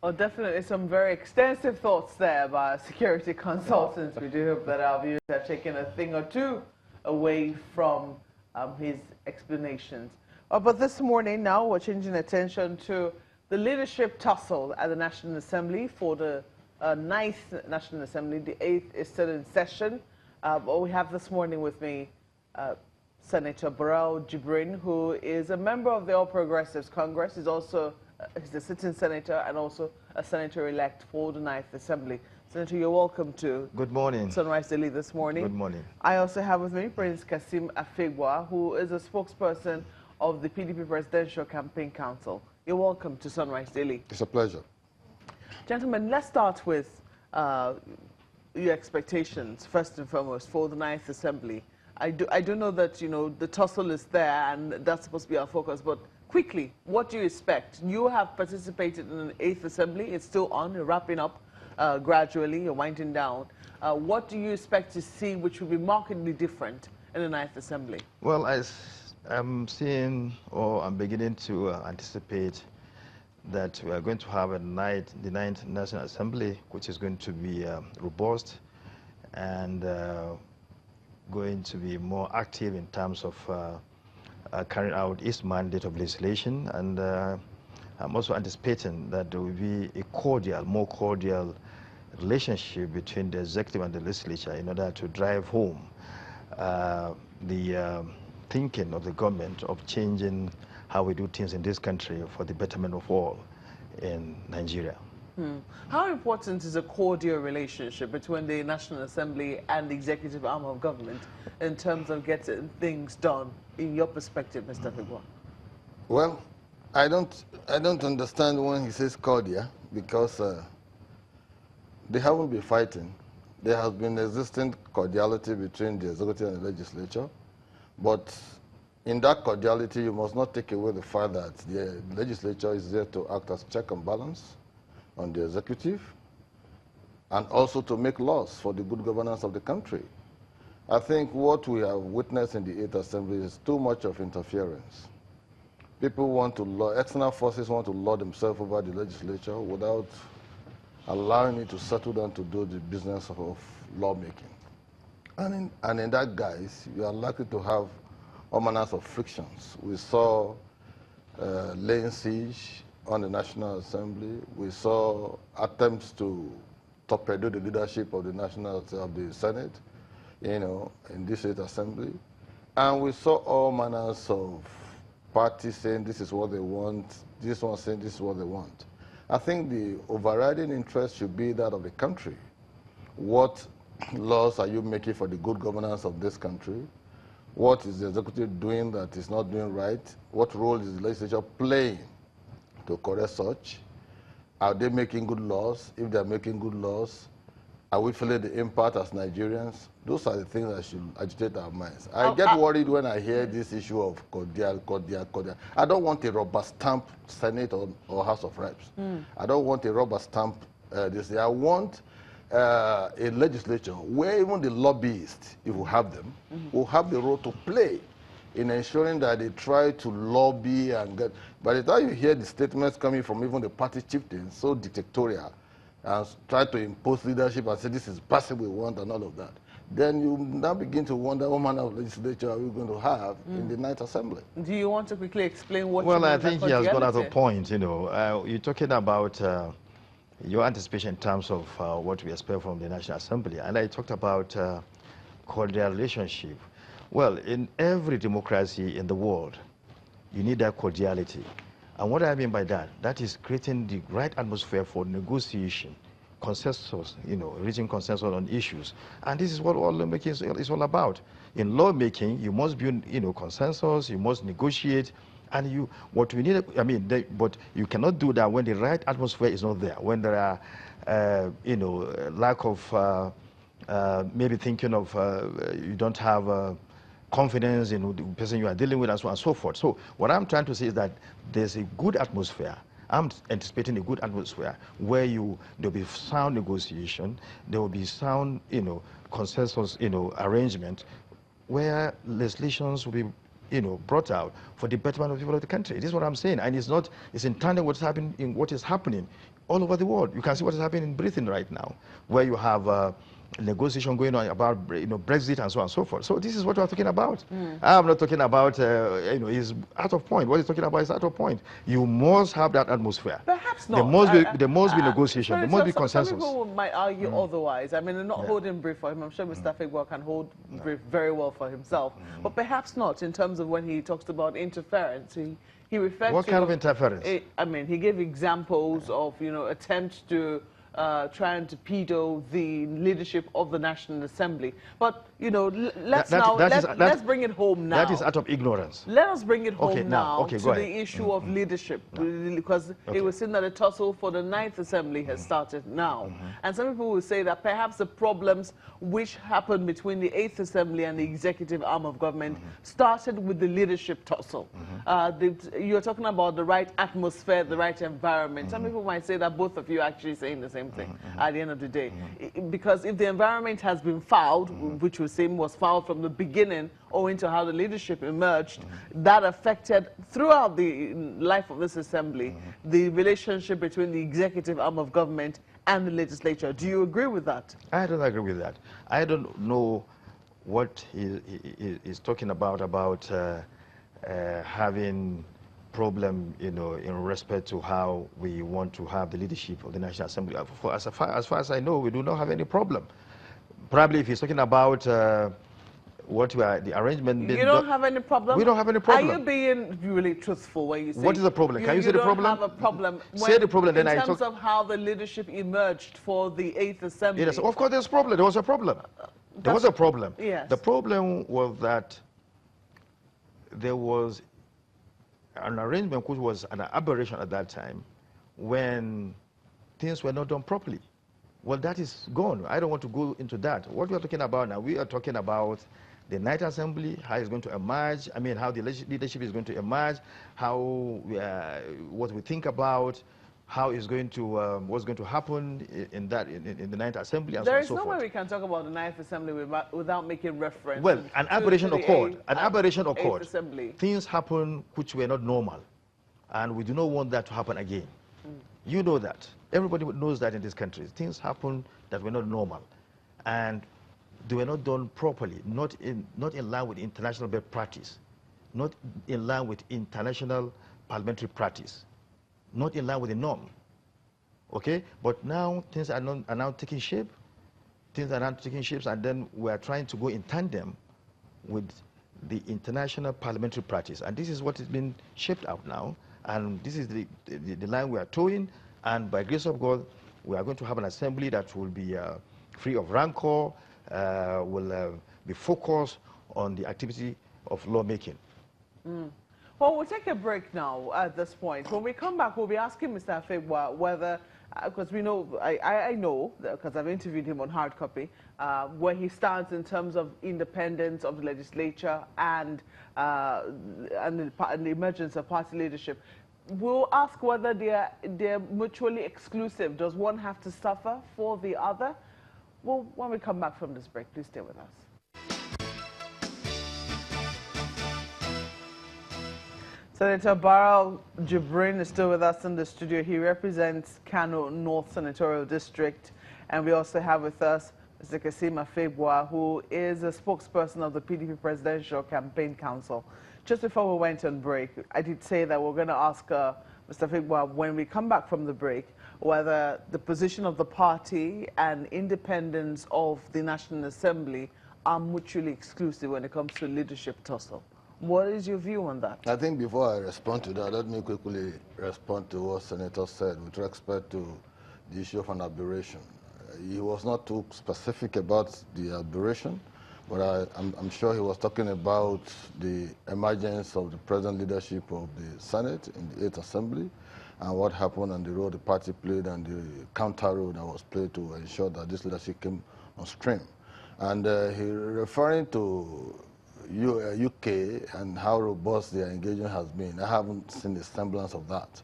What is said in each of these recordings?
Well, definitely some very extensive thoughts there by security consultants. We do hope that our viewers have taken a thing or two away from his explanations. But this morning now we're changing attention to the leadership tussle at the National Assembly for the 9th National Assembly. The 8th is still in session. But we have this morning with me Senator Jibrin, who is a member of the All Progressives Congress. He's also he's a sitting senator and also a senator-elect for the 9th Assembly. Senator, you're welcome to Good morning. Sunrise Daily this morning. Good morning. I also have with me Prince Kasim Afegbua, who is a spokesperson of the PDP Presidential Campaign Council. You're welcome to Sunrise Daily. It's a pleasure. Gentlemen, let's start with your expectations, first and foremost, for the 9th Assembly. I do know that, you know, the tussle is there and that's supposed to be our focus, but quickly, what do you expect? You have participated in the 8th Assembly. It's still on, you're wrapping up gradually, you're winding down. What do you expect to see which will be markedly different in the 9th Assembly? Well, I'm seeing, or I'm beginning to anticipate that we are going to have the 9th National Assembly, which is going to be robust and going to be more active in terms of carrying out its mandate of legislation. And I'm also anticipating that there will be a more cordial relationship between the executive and the legislature in order to drive home the thinking of the government of changing how we do things in this country for the betterment of all in Nigeria. How important is a cordial relationship between the National Assembly and the executive arm of government in terms of getting things done, in your perspective, Mr. Afegbua? Well, I don't understand when he says cordial, because they haven't been fighting. There has been existing cordiality between the executive and the legislature, but in that cordiality, you must not take away the fact that the legislature is there to act as check and balance on the executive, and also to make laws for the good governance of the country. I think what we have witnessed in the 8th Assembly is too much of interference. People want to external forces want to lord themselves over the legislature without allowing it to settle down to do the business of lawmaking. And in that guise, you are likely to have all manners of frictions. We saw laying siege on the National Assembly. We saw attempts to torpedo the leadership of the Senate, you know, in this 8th Assembly. And we saw all manners of parties saying this is what they want, this one saying this is what they want. I think the overriding interest should be that of the country. What laws are you making for the good governance of this country? What is the executive doing that is not doing right? What role is the legislature playing to correct such? Are they making good laws? If they're making good laws, are we feeling the impact as Nigerians? Those are the things that should agitate our minds. I get worried when I hear this issue of cordial. I don't want a rubber stamp Senate or House of Reps. I don't want a rubber stamp this. I want a legislature where even the lobbyists, if we have them, will have the role to play in ensuring that they try to lobby and get. By the time you hear the statements coming from even the party chieftains, so dictatorial, and try to impose leadership and say this is passive we want and all of that, then you now begin to wonder what manner of legislature are we going to have in the 9th Assembly. Do you want to quickly explain what Well, you mean I think by he has got at a cordiality? point, you know. You're talking about your anticipation in terms of what we expect from the National Assembly. And I talked about cordial relationship. Well, in every democracy in the world, you need that cordiality. And what I mean by that, that is creating the right atmosphere for negotiation, consensus, you know, reaching consensus on issues. And this is what all lawmaking is all about. In lawmaking, you must build, you know, consensus, you must negotiate, and what we need, I mean, but you cannot do that when the right atmosphere is not there, when there are, you know, lack of maybe thinking of, you don't have confidence in the person you are dealing with, and so on and so forth. So what I'm trying to say is that there's a good atmosphere. I'm anticipating a good atmosphere where there'll be sound negotiation, there will be sound, you know, consensus, you know, arrangement, where legislations will be, you know, brought out for the betterment of the people of the country. This is what I'm saying, and it's in tandem with what is happening all over the world. You can see what is happening in Britain right now, where you have negotiation going on about Brexit and so on and so forth. So this is what we're talking about. I'm not talking about he's out of point. What he's talking about is out of point. You must have that atmosphere. Perhaps not. There must be negotiation. There must be consensus. Some people might argue otherwise. I mean, they're not holding brief for him. I'm sure Mr. Afegbua can hold brief very well for himself. But perhaps not in terms of when he talks about interference. He referred what to... kind of interference? I mean, he gave examples of, attempts to trying to pedo the leadership of the National Assembly. But, let's bring it home now. That is out of ignorance. Let us bring it home now to go the ahead. issue of leadership, because it was seen that the tussle for the 9th Assembly has started now. And some people will say that perhaps the problems which happened between the 8th Assembly and the executive arm of government started with the leadership tussle. You're talking about the right atmosphere, the right environment. Some people might say that both of you are actually saying the same thing at the end of the day. Because if the environment has been fouled, which we say was fouled from the beginning, owing to how the leadership emerged, that affected throughout the life of this assembly, the relationship between the executive arm of government and the legislature. Do you agree with that? I don't agree with that. I don't know what he is talking about having problem, in respect to how we want to have the leadership of the National Assembly. As far as I know, we do not have any problem. Probably if he's talking about the arrangement... You don't have any problem? We don't have any problem. Are you being really truthful when you say... What is the problem? Can you say the problem? You don't have a problem. Say the problem, then I talk... In terms of how the leadership emerged for the 8th Assembly. Yes, of course there's a problem. There was a problem. There was a problem. Yes. The problem was that there was an arrangement which was an aberration at that time when things were not done properly. Well, that is gone. I don't want to go into that. What we are talking about now, we are talking about the Night Assembly, how it's going to emerge, how the leadership is going to emerge, what we think about, how it's going to, what's going to happen in the Ninth Assembly, and so on and so forth. There is no way we can talk about the Ninth Assembly without making reference. Well, an aberration occurred. An aberration occurred. Assembly. Things happen which were not normal, and we do not want that to happen again. You know that. Everybody knows that in this country. Things happen that were not normal, and they were not done properly, not in line with international best practice, not in line with international parliamentary practice, not in line with the norm. Okay? But now things are now taking shape. Things are now taking shapes, and then we are trying to go in tandem with the international parliamentary practice. And this is what has been shaped out now. And this is the line we are towing. And by grace of God, we are going to have an assembly that will be free of rancor, will be focused on the activity of lawmaking. Well, we'll take a break now at this point. When we come back, we'll be asking Mr. Afegbua whether, because we know, I know, because I've interviewed him on hard copy, where he stands in terms of independence of the legislature and the emergence of party leadership. We'll ask whether they're mutually exclusive. Does one have to suffer for the other? Well, when we come back from this break, please stay with us. Senator Barrow Jibrin is still with us in the studio. He represents Kano North Senatorial District. And we also have with us Mr. Kasim Afegbua, who is a spokesperson of the PDP Presidential Campaign Council. Just before we went on break, I did say that we're going to ask Mr. Afegbua, when we come back from the break, whether the position of the party and independence of the National Assembly are mutually exclusive when it comes to leadership tussle. What is your view on that? I think before I respond to that, let me quickly respond to what Senator said with respect to the issue of an aberration. He was not too specific about the aberration, but I'm sure he was talking about the emergence of the present leadership of the Senate in the 8th Assembly and what happened and the role the party played and the counter role that was played to ensure that this leadership came on stream. And he referring to UK and how robust their engagement has been. I haven't seen a semblance of that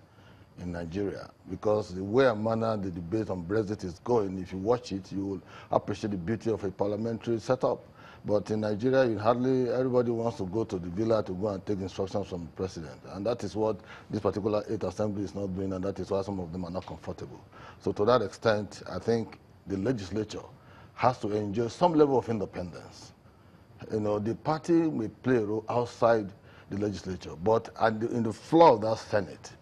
in Nigeria, because the way and manner the debate on Brexit is going, if you watch it, you will appreciate the beauty of a parliamentary setup. But in Nigeria, everybody wants to go to the villa to go and take instructions from the president. And that is what this particular 8th Assembly is not doing, and that is why some of them are not comfortable. So to that extent, I think the legislature has to enjoy some level of independence. You know, the party may play a role outside the legislature, but in the floor of that Senate,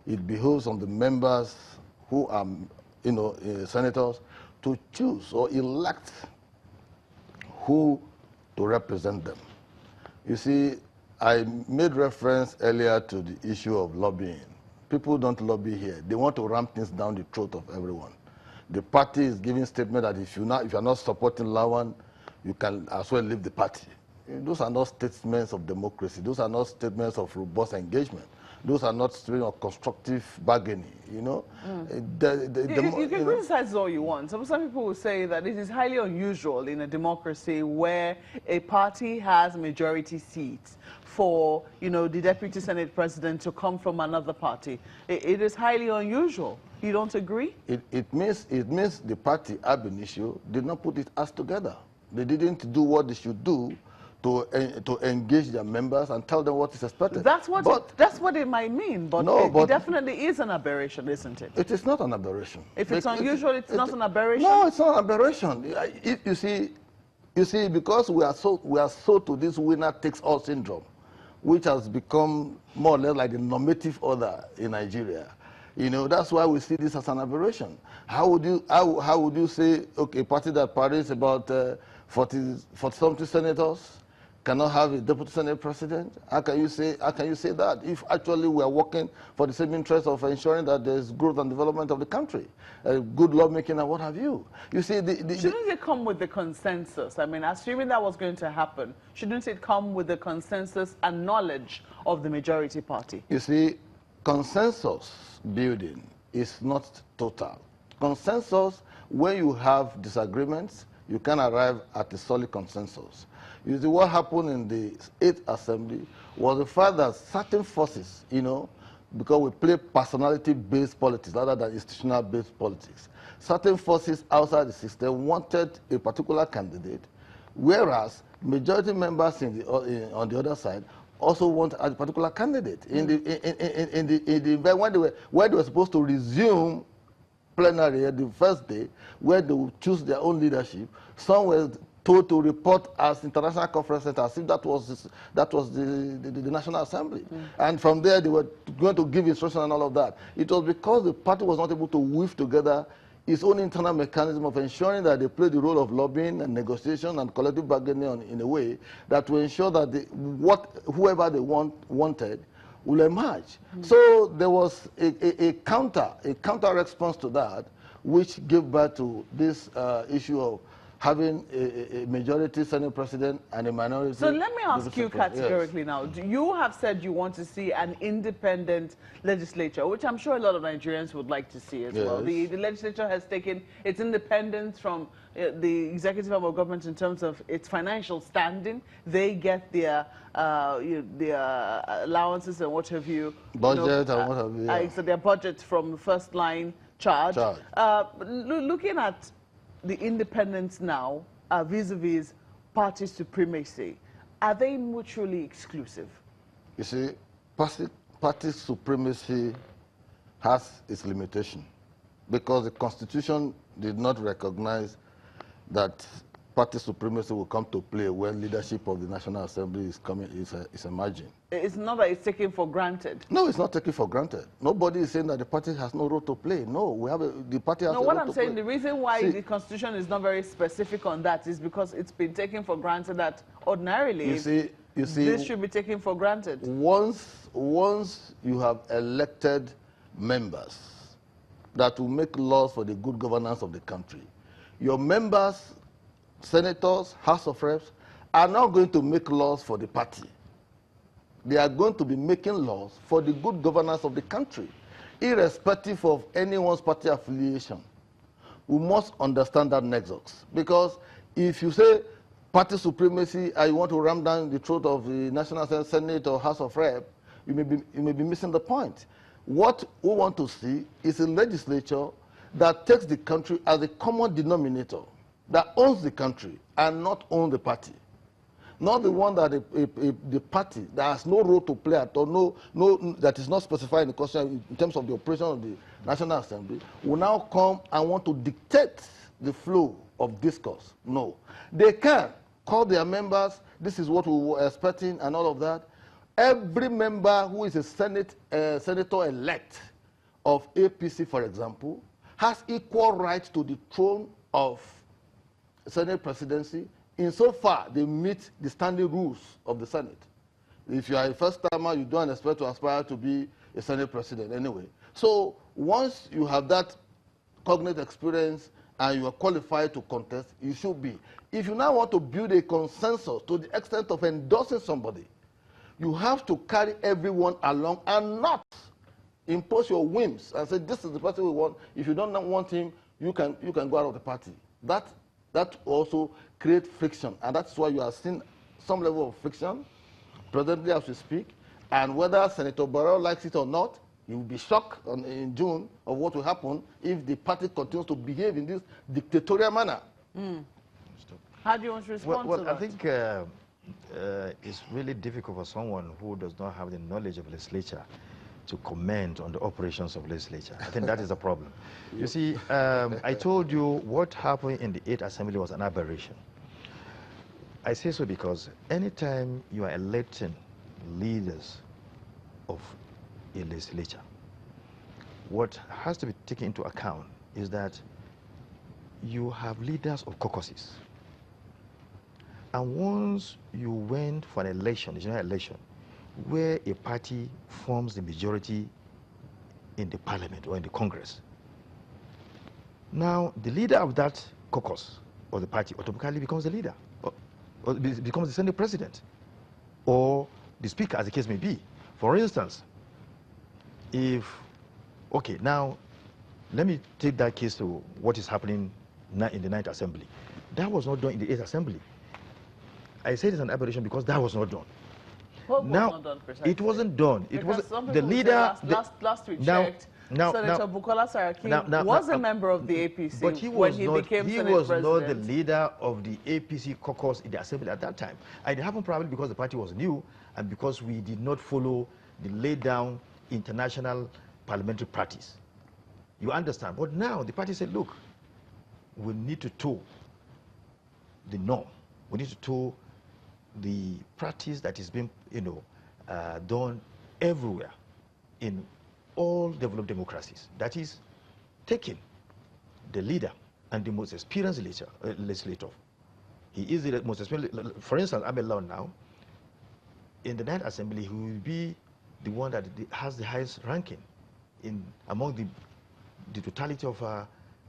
it behoves on the members who are, you know, senators to choose or elect who to represent them. You see, I made reference earlier to the issue of lobbying. People don't lobby here. They want to ram things down the throat of everyone. The party is giving statement that if you're not supporting Lawan, you can as well leave the party. Those are not statements of democracy. Those are not statements of robust engagement. Those are not statements of constructive bargaining, you know. You can criticize all you want. Some people will say that it is highly unusual in a democracy where a party has majority seats for, you know, the deputy Senate president to come from another party. It is highly unusual. You don't agree? It means the party, ab initio, did not put its act together. They didn't do what they should do to engage their members and tell them what is expected. That's what it might mean, but it definitely is an aberration, isn't it? It is not an aberration. If it's unusual, it's not an aberration? No, it's not an aberration. You see, because we are so to this winner takes all syndrome, which has become more or less like the normative order in Nigeria. You know, that's why we see this as an aberration. How would you say, okay, a party that parades about 40-something senators cannot have a deputy senate president? How can you say that if actually we are working for the same interest of ensuring that there's growth and development of the country, good lawmaking and what have you? You see, shouldn't it come with the consensus? I mean, assuming that was going to happen, shouldn't it come with the consensus and knowledge of the majority party? You see, consensus building is not total. Consensus, when you have disagreements, you can arrive at a solid consensus. You see, what happened in the 8th Assembly was the fact that certain forces, you know, because we play personality-based politics rather than institutional-based politics, certain forces outside the system wanted a particular candidate, whereas majority members on the other side also want a particular candidate. In the event when they were supposed to resume plenary the first day, where they would choose their own leadership, some were told to report as international conference center, as if that was the National Assembly. And from there, they were going to give instruction and all of that. It was because the party was not able to weave together its own internal mechanism of ensuring that they play the role of lobbying and negotiation and collective bargaining in a way that will ensure that whoever they wanted will emerge. So there was a counter response to that, which gave birth to this issue of having a majority Senate president and a minority. So let me ask you categorically now. You have said you want to see an independent legislature, which I'm sure a lot of Nigerians would like to see as well. The legislature has taken its independence from the executive arm of government in terms of its financial standing. They get their allowances and what have you. Budget and what have you. So their budget from the first line charge. Looking at the independence now vis-a-vis party supremacy, are they mutually exclusive? You see, party supremacy has its limitation because the Constitution did not recognize that party supremacy will come to play when leadership of the National Assembly is emerging. It's not that it's taken for granted. No, it's not taken for granted. Nobody is saying that the party has no role to play. No, the party has a role to play. No, what I'm saying, the reason why the Constitution is not very specific on that is because it's been taken for granted that ordinarily this should be taken for granted. Once you have elected members that will make laws for the good governance of the country, your members, senators, House of Reps, are not going to make laws for the party. They are going to be making laws for the good governance of the country, irrespective of anyone's party affiliation. We must understand that nexus. Because if you say party supremacy and you want to ram down the throat of the National Senate or House of Rep, you may be missing the point. What we want to see is a legislature that takes the country as a common denominator, that owns the country and not own the party. not the one that the party that has no role to play at all, that is not specified in the Constitution in terms of the operation of the National Assembly, will now come and want to dictate the flow of discourse. No. They can call their members, this is what we were expecting and all of that. Every member who is a senator-elect of APC, for example, has equal right to the throne of Senate presidency insofar they meet the standing rules of the Senate. If you are a first-timer, you don't expect to aspire to be a Senate president anyway. So once you have that cognate experience and you are qualified to contest, you should be. If you now want to build a consensus to the extent of endorsing somebody, you have to carry everyone along and not impose your whims and say, this is the person we want. If you don't want him, you can go out of the party. That also creates friction, and that's why you are seeing some level of friction presently as we speak. And whether Senator Barrow likes it or not, he will be shocked in June of what will happen if the party continues to behave in this dictatorial manner. Mm. How do you want to respond to that? Well, I think it's really difficult for someone who does not have the knowledge of legislature to comment on the operations of legislature. I think that is the problem. You see, I told you what happened in the 8th Assembly was an aberration. I say so because anytime you are electing leaders of a legislature, what has to be taken into account is that you have leaders of caucuses. And once you went for an election, a general election, where a party forms the majority in the parliament or in the Congress, now the leader of that caucus or the party automatically becomes the leader, or becomes the Senate president, or the speaker, as the case may be. For instance, okay, now let me take that case to what is happening now in the 9th Assembly. That was not done in the 8th Assembly. I say it's an aberration because that was not done. What was not done precisely? It wasn't done. It was the leader. Last we checked, Senator Bukola Saraki was a member of the APC, but he was not the leader of the APC caucus in the assembly at that time. And it happened probably because the party was new and because we did not follow the laid down international parliamentary practice. You understand? But now the party said, look, we need to toe the norm. We need to toe the practice that is being, done everywhere in all developed democracies. That is, taking the leader and the most experienced legislator. He is the most experienced. For instance, I'm alone now. In the 9th Assembly, he will be the one that has the highest ranking among the totality of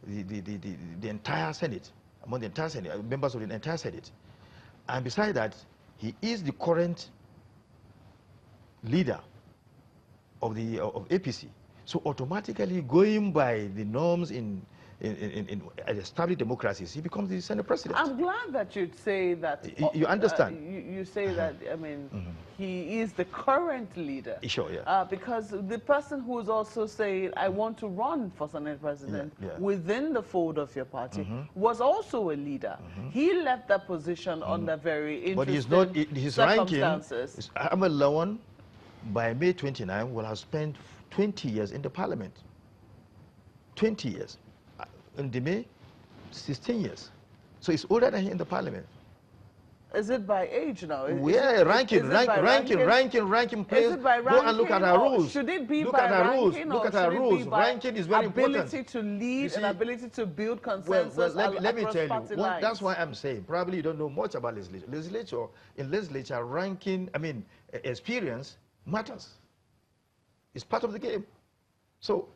the entire Senate, among the entire Senate, members of the entire Senate. And besides that, he is the current leader of APC. So automatically, going by the norms in established democracies, he becomes the Senate president. I'm glad that you'd say that. You understand? You say that, I mean, he is the current leader. Sure, yeah. Because the person who is also saying, I want to run for Senate president within the fold of your party was also a leader. He left that position under very interesting his circumstances. Ranking, Ahmed Lawan, by May 29, will have spent 20 years in the parliament. 20 years. In the May, 16 years. So it's older than him in the parliament. Is it by age now? Ranking players. Is it by ranking? Go and look at our rules. Should it be look by at our ranking? Rules. Look at our rules. Ranking is very important. Ability to lead and ability to build consensus. Well, let me tell you. That's why I'm saying probably you don't know much about legislature. In legislature, ranking, experience matters. It's part of the game. So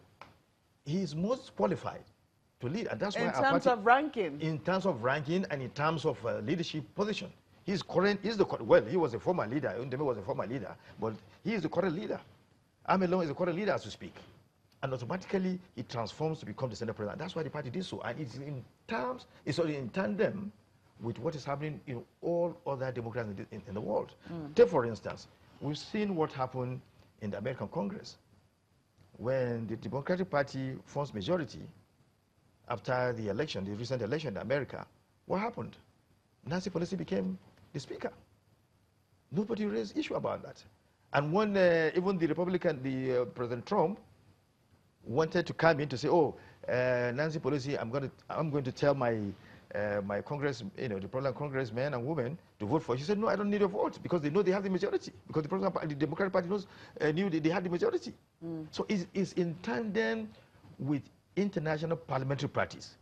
he is most qualified to lead, and that's why in terms of ranking. In terms of ranking and in terms of leadership position, he was a former leader. Ndeme was a former leader, but he is the current leader. Amelon is the current leader as we speak, and automatically he transforms to become the Senate president. That's why the party did so, and it's in tandem with what is happening in all other democracies in the world. Take for instance, we've seen what happened in the American Congress when the Democratic Party forms majority. After the election, the recent election in America, what happened? Nancy Pelosi became the speaker. Nobody raised issue about that. And when even the Republican, President Trump, wanted to come in to say, oh, Nancy Pelosi, I'm going to tell my my Congress, the Republican congressmen and women to vote for. She said, no, I don't need a vote because they know they have the majority. Because the Democratic Party knew they had the majority. So it's in tandem with international parliamentary practice.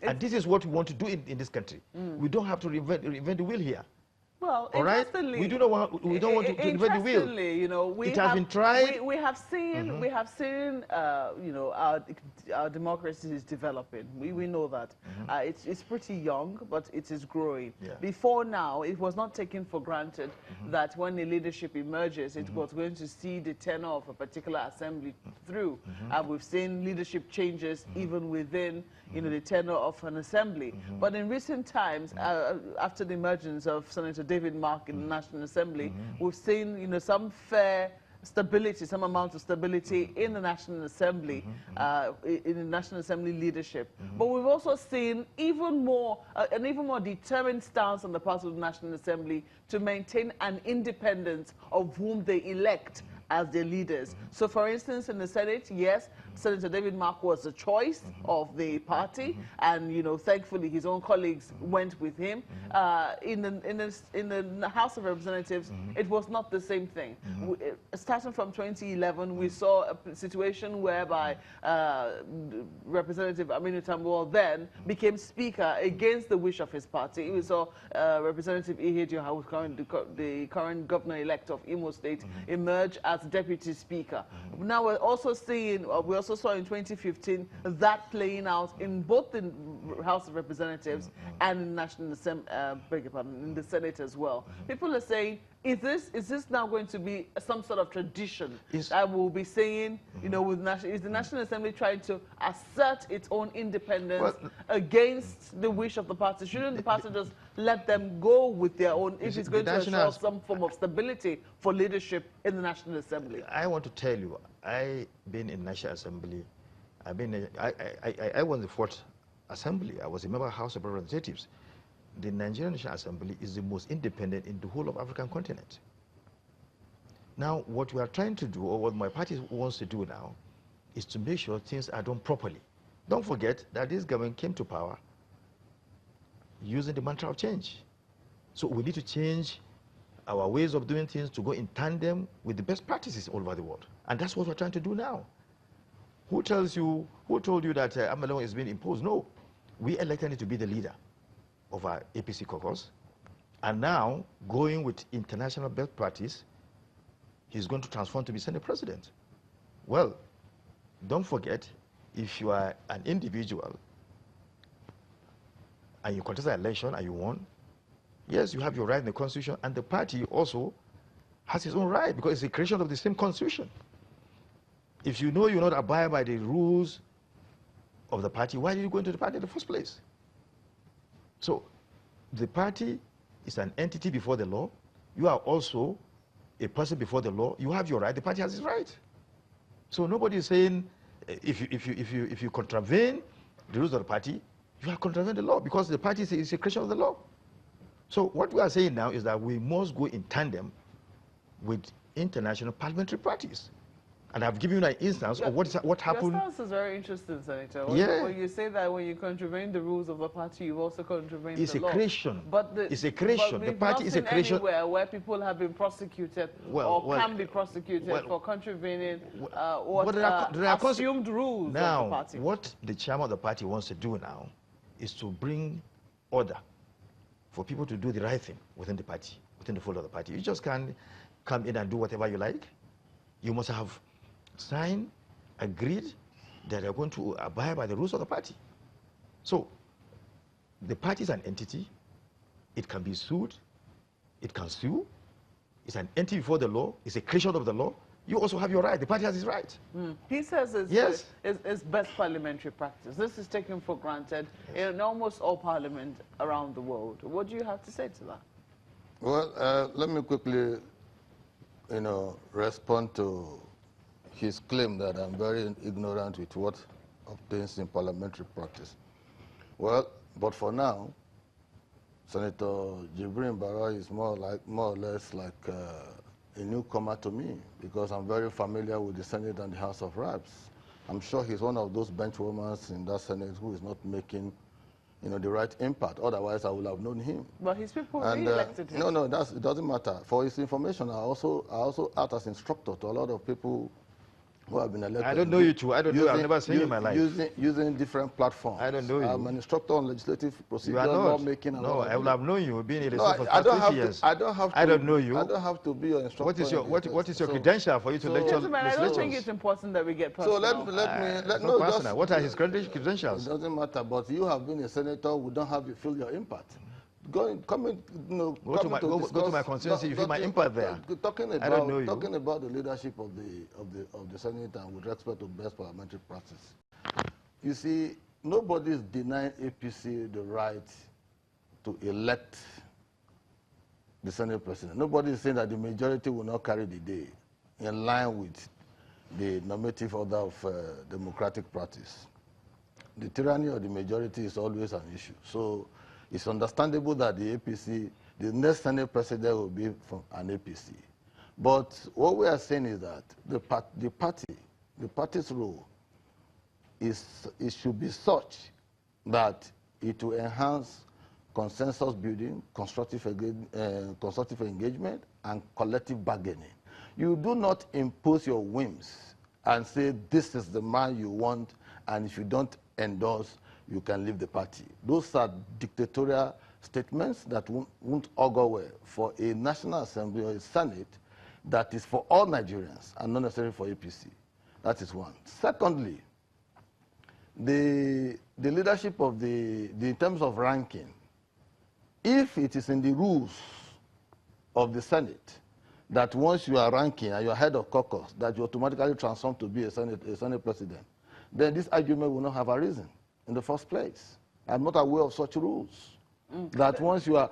And this is what we want to do in this country. We don't have to reinvent the wheel here. Well, all right? We don't want to reinvent the wheel. It has been tried. We have seen, our democracy is developing. We know that. It's pretty young, but it is growing. Yeah. Before now, it was not taken for granted that when a leadership emerges, it was going to see the tenor of a particular assembly through. We've seen leadership changes even within, the tenor of an assembly. But in recent times, after the emergence of Senator David Mark in the National Assembly, we've seen, some fair stability, some amount of stability in the National Assembly, in the National Assembly leadership. But we've also seen even more, an even more determined stance on the part of the National Assembly to maintain an independence of whom they elect as their leaders. So, for instance, in the Senate, yes, Senator David Mark was the choice of the party, and thankfully his own colleagues went with him. In the House of Representatives, it was not the same thing. Starting from 2011, we saw a situation whereby Representative Aminu Tambuwal then became Speaker against the wish of his party. We saw Representative Ihedioha, who's the current governor-elect of Imo State, emerge as Deputy Speaker. Now we're also seeing, we also saw in 2015 that playing out in both the House of Representatives and in the National Assembly, in the Senate as well. People are saying, is this now going to be some sort of tradition that we'll be saying, is the National Assembly trying to assert its own independence against the wish of the party? Shouldn't the party just let them go with their own, if it's going to ensure some form of stability for leadership in the National Assembly? I want to tell you, I've been in National Assembly. I was in the fourth Assembly. I was a member of the House of Representatives. The Nigerian National Assembly is the most independent in the whole of African continent. Now, what we are trying to do, or what my party wants to do now, is to make sure things are done properly. Don't forget that this government came to power using the mantra of change. So we need to change our ways of doing things to go in tandem with the best practices all over the world. And that's what we're trying to do now. Who told you that Amalong is being imposed? No. We elected him to be the leader of our APC caucus. And now, going with international best practice, he's going to transform to be Senate President. Well, don't forget, if you are an individual and you contest an election and you won, yes, you have your right in the Constitution, and the party also has its own right because it's a creation of the same Constitution. If you know you're not abide by the rules of the party, why did you go into the party in the first place? So the party is an entity before the law. You are also a person before the law. You have your right. The party has its right. So nobody is saying if you contravene the rules of the party, you are contravening the law because the party is a creation of the law. So what we are saying now is that we must go in tandem with international parliamentary practice. And I've given you an instance of what happened. Your stance is very interesting, Senator. When you say that when you contravene the rules of the party, you've also contravened the law. It's a creation. It's a creation. The party is a creation. Anywhere where people have been prosecuted or can be prosecuted for contravening assumed rules of the party. Now, what the chairman of the party wants to do now is to bring order for people to do the right thing within the party, within the fold of the party. You just can't come in and do whatever you like. You must have signed, agreed that they're going to abide by the rules of the party. So the party is an entity. It can be sued. It can sue. It's an entity before the law. It's a creation of the law. You also have your right. The party has its right. He says it's best parliamentary practice. This is taken for granted in almost all parliaments around the world. What do you have to say to that? Well, let me quickly, respond to his claim that I'm very ignorant with what obtains in parliamentary practice. Well, but for now, Senator Jibrin Barrow is more or less like a newcomer to me because I'm very familiar with the Senate and the House of Reps. I'm sure he's one of those benchwarmers in that Senate who is not making, the right impact. Otherwise, I would have known him. But his people re-elected him. No, it doesn't matter. For his information, I also act as instructor to a lot of people who have been elected. I don't know you two. I don't know. I've never seen you in my life. Using different platforms. I don't know you. I'm an instructor on legislative procedure, You are not. lawmaking. No, I would have known you. Being in the No, for I don't 20 have years. to. I don't have to. I don't know you. I don't have to be your instructor. What is your credential for you to lecture Gentlemen, I don't legislators? think it's important that we get personal. So let me No, personal. What are his credentials? It doesn't matter. But you have been a senator. We don't have to feel your impact. Go to my constituency. You feel my impact there. Talking I don't know you. Talking about the leadership of the Senate and with respect to best parliamentary practice. You see, nobody is denying APC the right to elect the Senate president. Nobody is saying that the majority will not carry the day in line with the normative order of democratic practice. The tyranny of the majority is always an issue. So it's understandable that the APC, the next Senate president will be from an APC. But what we are saying is that the party's role it should be such that it will enhance consensus building, constructive engagement, and collective bargaining. You do not impose your whims and say this is the man you want, and if you don't endorse, you can leave the party. Those are dictatorial statements that won't augur well for a National Assembly or a Senate that is for all Nigerians and not necessarily for APC. That is one. Secondly, the leadership of in terms of ranking, if it is in the rules of the Senate that once you are ranking and you are head of caucus, that you automatically transform to be a Senate president, then this argument will not have a reason in the first place. I'm not aware of such rules. That once you are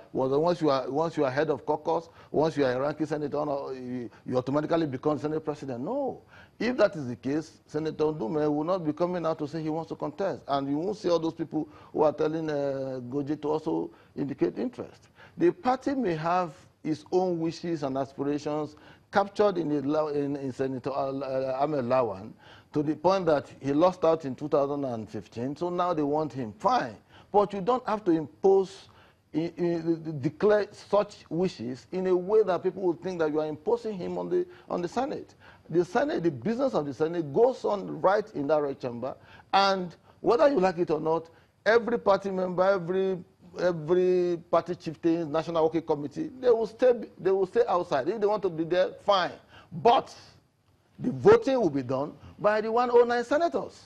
head of caucus, once you are a ranking senator, you automatically become Senate president. No. If that is the case, Senator Ndume will not be coming out to say he wants to contest. And you won't see all those people who are telling Goje to also indicate interest. The party may have its own wishes and aspirations captured in Senator Ahmed Lawan to the point that he lost out in 2015, so now they want him. Fine. But you don't have to impose, declare such wishes in a way that people will think that you are imposing him on the Senate. The Senate, the business of the Senate goes on right in that right chamber, and whether you like it or not, every party member, every party chieftain, National Working Committee, they will stay outside. If they want to be there, fine. But the voting will be done by the 109 senators,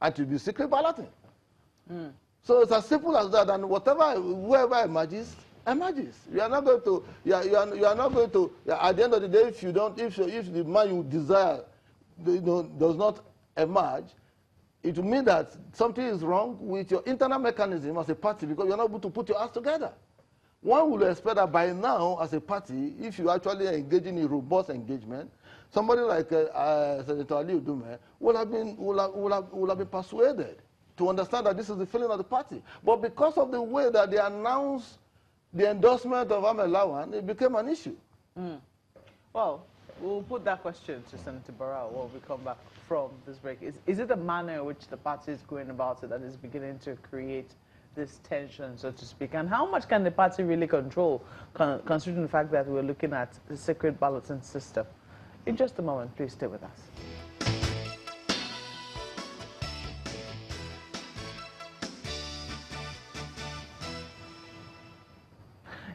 and it will be secret balloting. So it's as simple as that, and whoever emerges. You are not going to. You are not going to. At the end of the day, if the man you desire, does not emerge, it will mean that something is wrong with your internal mechanism as a party because you are not able to put your ass together. One would expect that by now, as a party, if you actually engage in a robust engagement, somebody like Senator Ali Udume will have been persuaded to understand that this is the feeling of the party. But because of the way that they announced the endorsement of Ahmed Lawan, it became an issue. Well, we'll put that question to Senator Barrow when we come back from this break. Is it the manner in which the party is going about it that is beginning to create this tension, so to speak? And how much can the party really control, considering the fact that we're looking at the secret balloting system? In just a moment, please stay with us.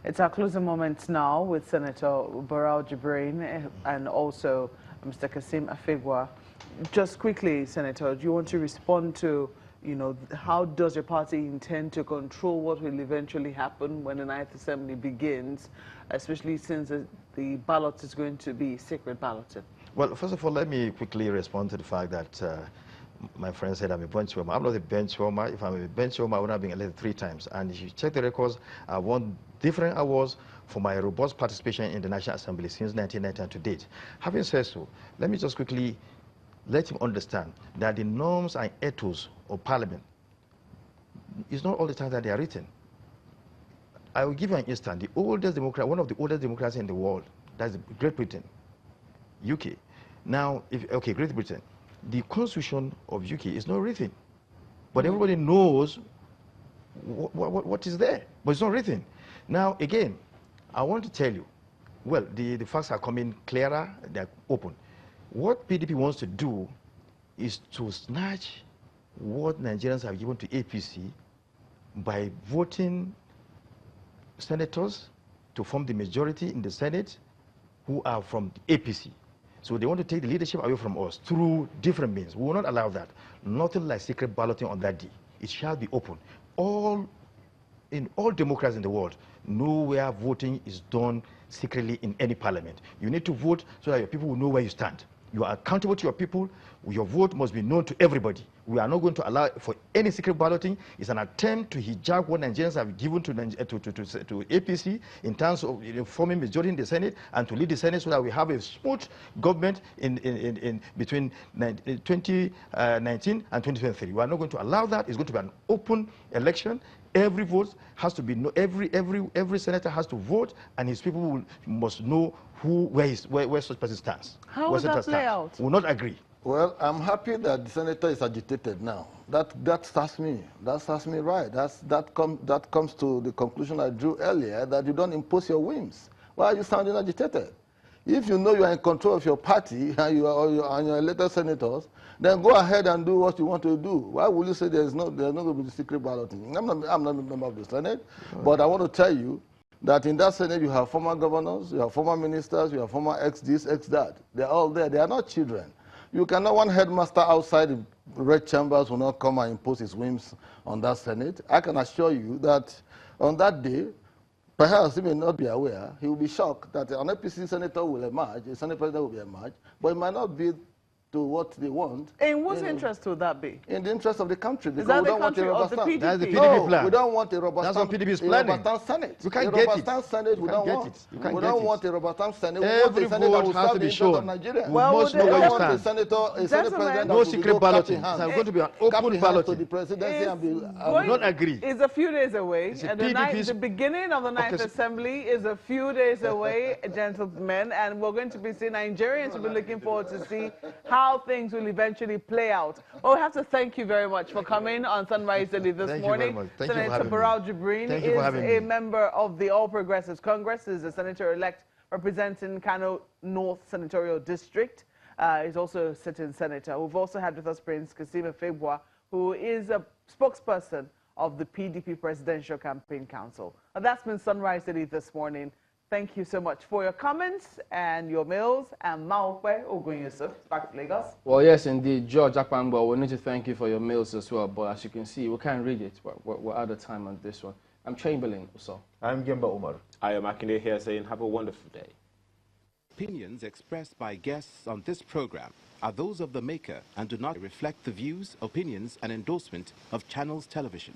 It's our closing moments now with Senator Barrow Jibrin and also Mr. Kasim Afegbua. Just quickly, Senator, do you want to respond to, how does your party intend to control what will eventually happen when the 9th Assembly begins, especially since the ballot is going to be secret balloting? Well, first of all, let me quickly respond to the fact that my friend said I'm a benchwarmer. I'm not a benchwarmer. If I'm a benchwarmer, I would have been elected 3 times. And if you check the records, I won different awards for my robust participation in the National Assembly since 1990 to date. Having said so, let me just quickly let him understand that the norms and ethos of Parliament is not all the time that they are written. I will give you an instance. The oldest democracy, one of the oldest democracies in the world, that's Great Britain, UK. Now, Great Britain, the constitution of UK is not written, but everybody knows what is there, but it's not written. Now, again, I want to tell you, well, the facts are coming clearer, they're open. What PDP wants to do is to snatch what Nigerians have given to APC by voting senators to form the majority in the Senate who are from the APC. So they want to take the leadership away from us through different means. We will not allow that. Nothing like secret balloting on that day. It shall be open. In all democracies in the world, nowhere voting is done secretly in any parliament. You need to vote so that your people will know where you stand. You are accountable to your people. Your vote must be known to everybody. We are not going to allow for any secret balloting. It's an attempt to hijab what Nigerians have given to APC in terms of forming majority in the Senate and to lead the Senate so that we have a smooth government in between 2019 and 2023. We are not going to allow that. It's going to be an open election. Every vote has to be every senator has to vote, and his people must know where such person stands. How will that play out? Will not agree. Well, I'm happy that the senator is agitated now. That starts me. That starts me right. That comes to the conclusion I drew earlier, that you don't impose your whims. Why are you sounding agitated? If you know you are in control of your party and your elected senators, then go ahead and do what you want to do. Why will you say there's not going to be secret balloting? I'm not a member of the Senate, but I want to tell you that in that Senate you have former governors, you have former ministers, you have former ex-this, ex-that. They're all there. They are not children. You cannot, one headmaster outside the red chambers will not come and impose his whims on that Senate. I can assure you that on that day, perhaps he may not be aware, he will be shocked that an APC senator will emerge, a Senate president will emerge, but it might not be to what they want. In whose interest would that be? In the interest of the country. Is that the country or the PDP? That's the PDP plan. We don't want a rubber stamp. That's what PDP is planning. A rubber stamp Senate. You can't a get rubber it. stamp Senate, we don't want. We don't want a rubber stamp Senate. We want a Senate that will serve the interest of Nigeria. Well, we don't want a Senate president no secret balloting. It's going to be an open balloting. To the presidency and be, not agree. It's a few days away. And the beginning of the 9th Assembly is a few days away, gentlemen, and we're going to be seeing Nigerians will be looking forward to see how things will eventually play out. Well, we have to thank you very much for coming on Sunrise Daily this morning. Senator Jibrin is a member of the All Progressives Congress. He's a senator-elect representing Kano North Senatorial District. He's also a sitting senator. We've also had with us Prince Afegbua, who is a spokesperson of the PDP Presidential Campaign Council. And that's been Sunrise Daily this morning. Thank you so much for your comments and your mails. And Maokwe Ogun Yusuf, back to Lagos. Well, yes, indeed, George Akpanbo, we need to thank you for your mails as well. But as you can see, we can't read it. We're out of time on this one. I'm Chamberlain also. I'm Gemba Umar. I am Akinde here saying have a wonderful day. Opinions expressed by guests on this program are those of the maker and do not reflect the views, opinions, and endorsement of Channels Television.